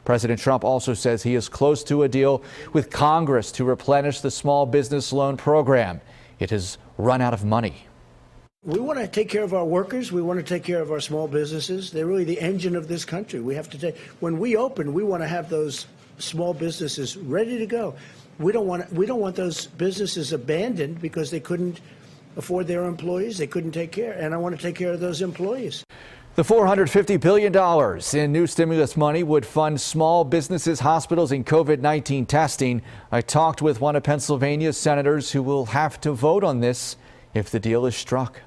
President Trump also says he is close to a deal with Congress to replenish the small business loan program. It has run out of money. We want to take care of our workers. We want to take care of our small businesses. They're really the engine of this country. We have to take, when we open, we want to have those small businesses ready to go. We don't want those businesses abandoned because they couldn't afford their employees. They couldn't take care. And I want to take care of those employees. The $450 billion in new stimulus money would fund small businesses, hospitals, and COVID-19 testing. I talked with one of Pennsylvania's senators who will have to vote on this if the deal is struck.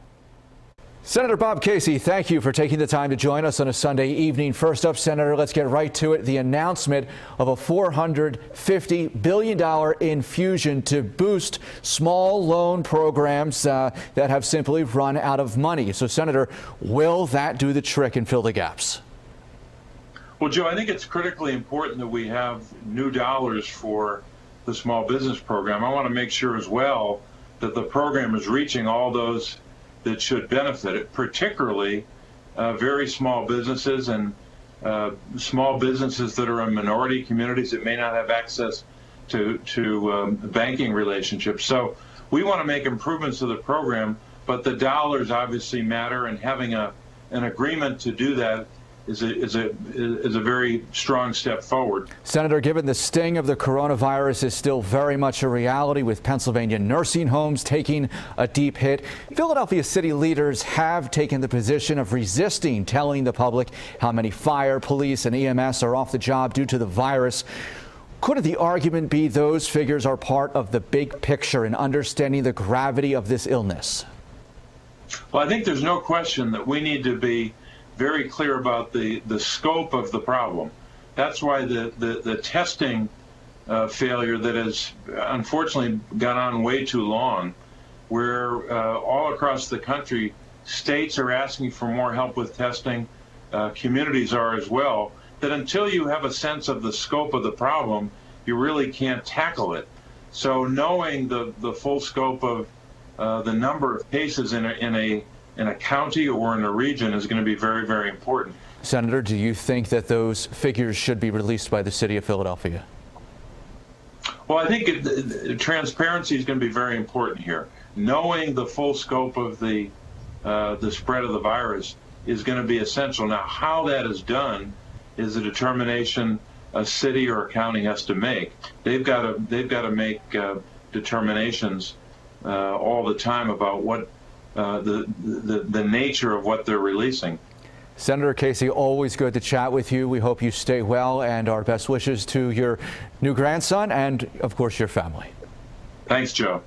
Senator Bob Casey, thank you for taking the time to join us on a Sunday evening. First up, Senator, let's get right to it. The announcement of a $450 billion infusion to boost small loan programs that have simply run out of money. So, Senator, will that do the trick and fill the gaps? Well, Joe, I think it's critically important that we have new dollars for the small business program. I want to make sure as well that the program is reaching all those that should benefit it, particularly very small businesses and small businesses that are in minority communities that may not have access to banking relationships. So we want to make improvements to the program, but the dollars obviously matter, and having an agreement to do that is a very strong step forward. Senator, given the sting of the coronavirus is still very much a reality, with Pennsylvania nursing homes taking a deep hit, Philadelphia city leaders have taken the position of resisting telling the public how many fire, police, and EMS are off the job due to the virus. Couldn't the argument be those figures are part of the big picture in understanding the gravity of this illness? Well, I think there's no question that we need to be very clear about the scope of the problem. That's why the testing failure that has unfortunately gone on way too long, where all across the country, states are asking for more help with testing, communities are as well, that until you have a sense of the scope of the problem, you really can't tackle it. So knowing the full scope of the number of cases in a county or in a region is going to be very, very important. Senator, do you think that those figures should be released by the city of Philadelphia? Well, I think transparency is going to be very important here. Knowing the full scope of the spread of the virus is going to be essential. Now, how that is done is a determination a city or a county has to make. They've got to make determinations all the time about what the nature of what they're releasing. Senator Casey, always good to chat with you. We hope you stay well, and our best wishes to your new grandson and, of course, your family. Thanks, Joe.